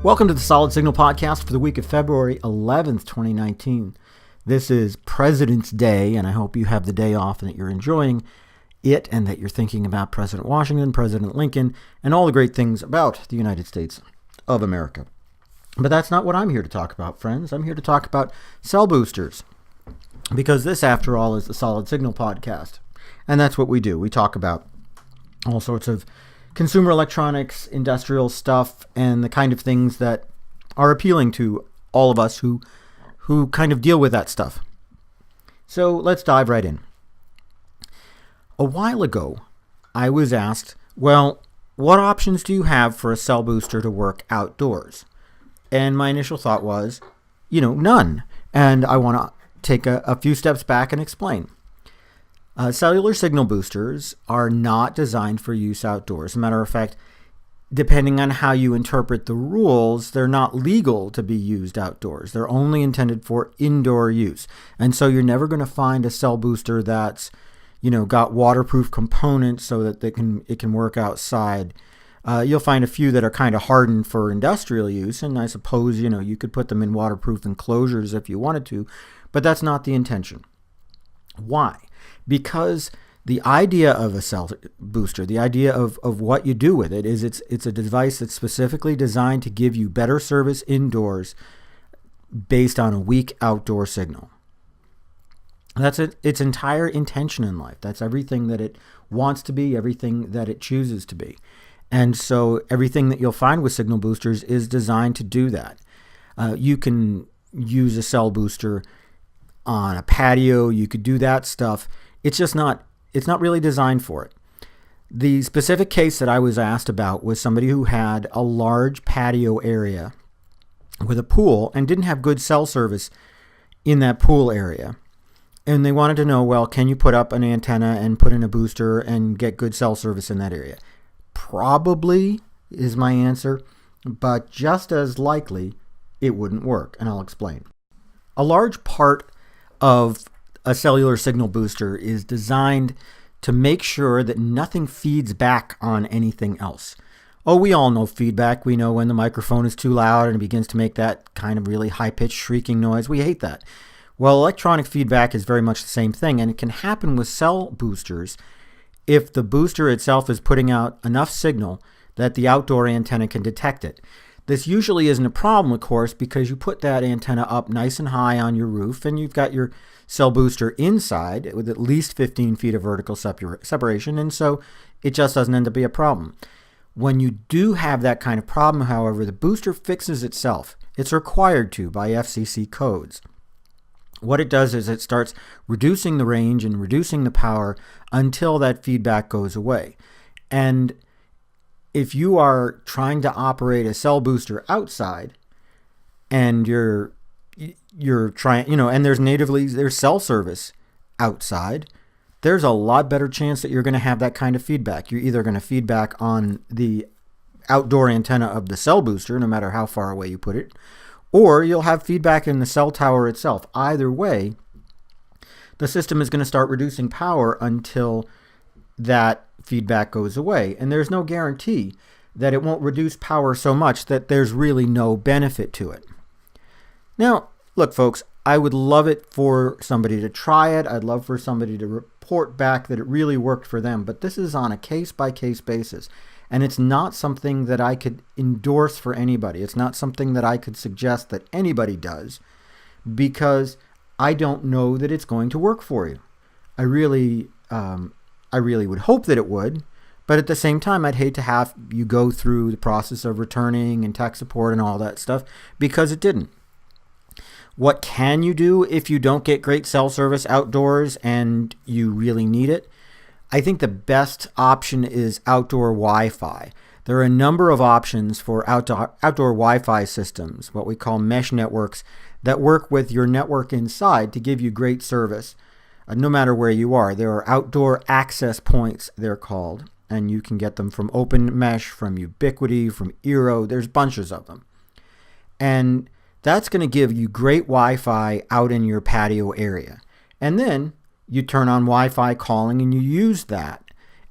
Welcome to the Solid Signal Podcast for the week of February 11th, 2019. This is President's Day, and I hope you have the day off and that you're enjoying it and that you're thinking about President Washington, President Lincoln, and all the great things about the United States of America. But that's not what I'm here to talk about, friends. I'm here to talk about cell boosters, because this, after all, is the Solid Signal Podcast. And that's what we do. We talk about all sorts of consumer electronics, industrial stuff, and the kind of things that are appealing to all of us who kind of deal with that stuff. So let's dive right in. A while ago, I was asked, well, what options do you have for a cell booster to work outdoors? And my initial thought was, none. And I want to take a few steps back and explain. Cellular signal boosters are not designed for use outdoors. As a matter of fact, depending on how you interpret the rules, they're not legal to be used outdoors. They're only intended for indoor use. And so you're never going to find a cell booster that's, got waterproof components so that it can work outside. You'll find a few that are kind of hardened for industrial use, and I suppose, you could put them in waterproof enclosures if you wanted to, but that's not the intention. Why? Because the idea of a cell booster, the idea of what you do with it is it's a device that's specifically designed to give you better service indoors based on a weak outdoor signal. That's its entire intention in life. That's everything that it wants to be, everything that it chooses to be. And so everything that you'll find with signal boosters is designed to do that. You can use a cell booster on a patio. You could do that stuff. It's not really designed for it. The specific case that I was asked about was somebody who had a large patio area with a pool and didn't have good cell service in that pool area. And they wanted to know, well, can you put up an antenna and put in a booster and get good cell service in that area? Probably is my answer, but just as likely it wouldn't work, and I'll explain. A large part of a cellular signal booster is designed to make sure that nothing feeds back on anything else. Oh, we all know feedback. We know when the microphone is too loud and it begins to make that kind of really high-pitched shrieking noise. We hate that. Well, electronic feedback is very much the same thing, and it can happen with cell boosters if the booster itself is putting out enough signal that the outdoor antenna can detect it. This usually isn't a problem, of course, because you put that antenna up nice and high on your roof, and you've got your cell booster inside with at least 15 feet of vertical separation, and so it just doesn't end up being a problem. When you do have that kind of problem, however, the booster fixes itself. It's required to by FCC codes. What it does is it starts reducing the range and reducing the power until that feedback goes away. And if you are trying to operate a cell booster outside and you're trying, and there's cell service outside, there's a lot better chance that you're going to have that kind of feedback. You're either going to feedback on the outdoor antenna of the cell booster, no matter how far away you put it, or you'll have feedback in the cell tower itself. Either way, the system is going to start reducing power until that feedback goes away. And there's no guarantee that it won't reduce power so much that there's really no benefit to it. Now, look, folks, I would love it for somebody to try it. I'd love for somebody to report back that it really worked for them. But this is on a case-by-case basis. And it's not something that I could endorse for anybody. It's not something that I could suggest that anybody does, because I don't know that it's going to work for you. I really would hope that it would, but at the same time, I'd hate to have you go through the process of returning and tech support and all that stuff, because it didn't. What can you do if you don't get great cell service outdoors and you really need it? I think the best option is outdoor Wi-Fi. There are a number of options for outdoor Wi-Fi systems, what we call mesh networks, that work with your network inside to give you great service, no matter where you are. There are outdoor access points, they're called, and you can get them from Open Mesh, from Ubiquiti, from Eero. There's bunches of them. And that's going to give you great Wi-Fi out in your patio area. And then you turn on Wi-Fi calling and you use that.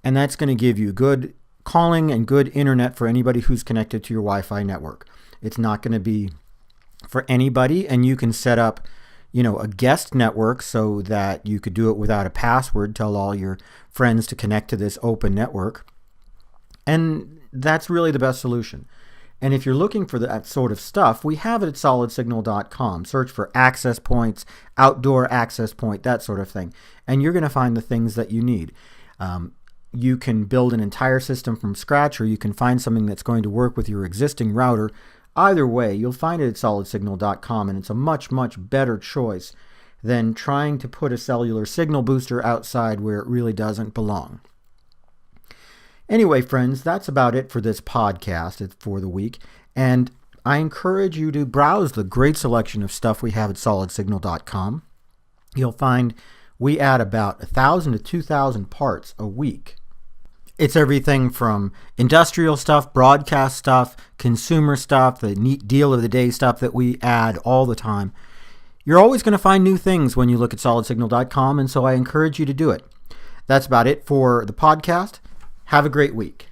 And that's going to give you good calling and good internet for anybody who's connected to your Wi-Fi network. It's not going to be for anybody, and you can set up, a guest network so that you could do it without a password, tell all your friends to connect to this open network. And that's really the best solution. And if you're looking for that sort of stuff, we have it at solidsignal.com. Search for access points, outdoor access point, that sort of thing. And you're going to find the things that you need. You can build an entire system from scratch, or you can find something that's going to work with your existing router. Either way, you'll find it at solidsignal.com, and it's a much, much better choice than trying to put a cellular signal booster outside where it really doesn't belong. Anyway, friends, that's about it for this podcast for the week, and I encourage you to browse the great selection of stuff we have at solidsignal.com. You'll find we add about 1,000 to 2,000 parts a week. It's everything from industrial stuff, broadcast stuff, consumer stuff, the neat deal of the day stuff that we add all the time. You're always going to find new things when you look at solidsignal.com, and so I encourage you to do it. That's about it for the podcast. Have a great week.